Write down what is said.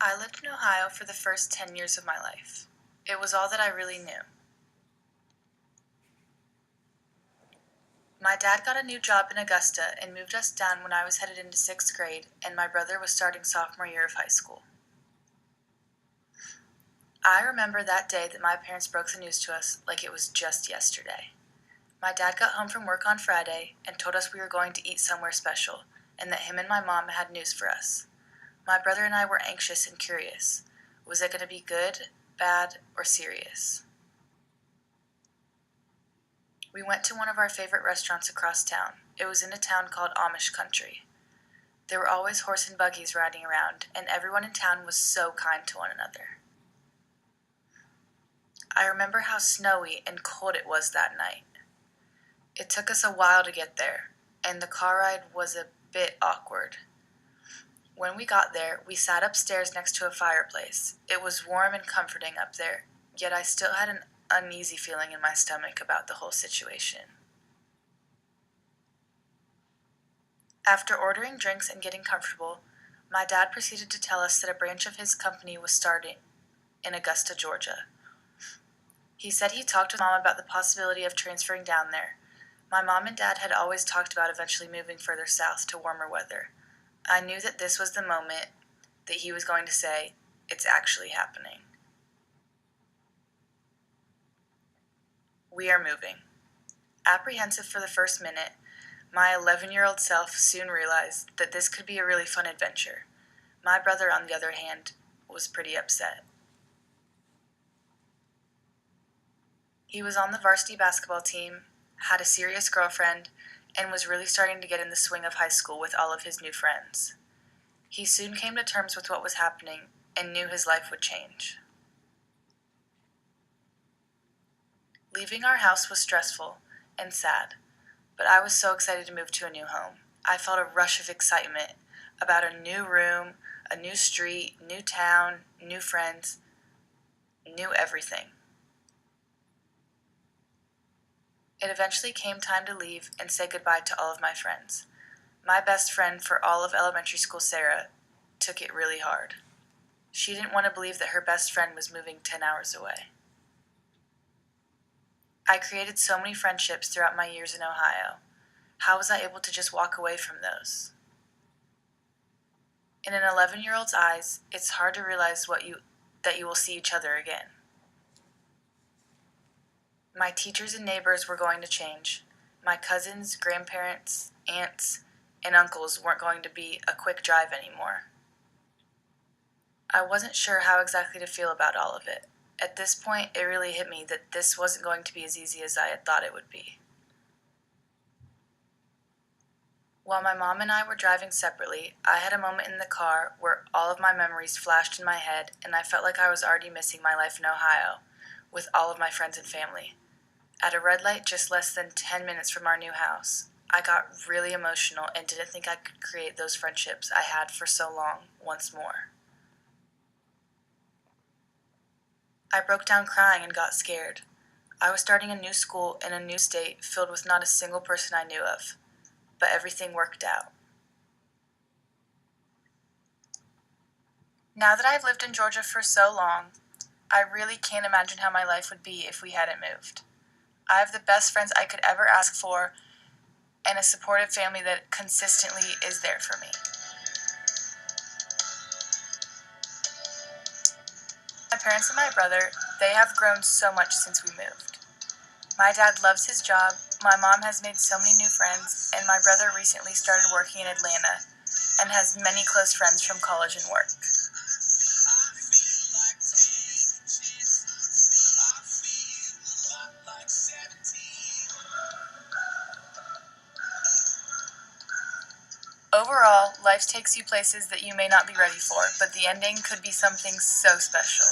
I lived in Ohio for the first 10 years of my life. It was all that I really knew. My dad got a new job in Augusta and moved us down when I was headed into 6th grade and my brother was starting sophomore year of high school. I remember that day that my parents broke the news to us like it was just yesterday. My dad got home from work on Friday and told us we were going to eat somewhere special and that him and my mom had news for us. My brother and I were anxious and curious. Was it going to be good, bad, or serious? We went to one of our favorite restaurants across town. It was in a town called Amish Country. There were always horse and buggies riding around, and everyone in town was so kind to one another. I remember how snowy and cold it was that night. It took us a while to get there, and the car ride was a bit awkward. When we got there, we sat upstairs next to a fireplace. It was warm and comforting up there, yet I still had an uneasy feeling in my stomach about the whole situation. After ordering drinks and getting comfortable, my dad proceeded to tell us that a branch of his company was starting in Augusta, Georgia. He said he talked with Mom about the possibility of transferring down there. My mom and dad had always talked about eventually moving further south to warmer weather. I knew that this was the moment that he was going to say, "It's actually happening." We are moving. Apprehensive for the first minute, my 11-year-old self soon realized that this could be a really fun adventure. My brother, on the other hand, was pretty upset. He was on the varsity basketball team, had a serious girlfriend, and was really starting to get in the swing of high school with all of his new friends. He soon came to terms with what was happening and knew his life would change. Leaving our house was stressful and sad, but I was so excited to move to a new home. I felt a rush of excitement about a new room, a new street, new town, new friends, new everything. It eventually came time to leave and say goodbye to all of my friends. My best friend for all of elementary school, Sarah, took it really hard. She didn't want to believe that her best friend was moving 10 hours away. I created so many friendships throughout my years in Ohio. How was I able to just walk away from those? In an 11-year-old's eyes, it's hard to realize that you will see each other again. My teachers and neighbors were going to change. My cousins, grandparents, aunts, and uncles weren't going to be a quick drive anymore. I wasn't sure how exactly to feel about all of it. At this point, it really hit me that this wasn't going to be as easy as I had thought it would be. While my mom and I were driving separately, I had a moment in the car where all of my memories flashed in my head and I felt like I was already missing my life in Ohio with all of my friends and family. At a red light just less than 10 minutes from our new house, I got really emotional and didn't think I could create those friendships I had for so long once more. I broke down crying and got scared. I was starting a new school in a new state filled with not a single person I knew of, but everything worked out. Now that I've lived in Georgia for so long, I really can't imagine how my life would be if we hadn't moved. I have the best friends I could ever ask for and a supportive family that consistently is there for me. My parents and my brother, they have grown so much since we moved. My dad loves his job, my mom has made so many new friends, and my brother recently started working in Atlanta and has many close friends from college and work. Overall, life takes you places that you may not be ready for, but the ending could be something so special.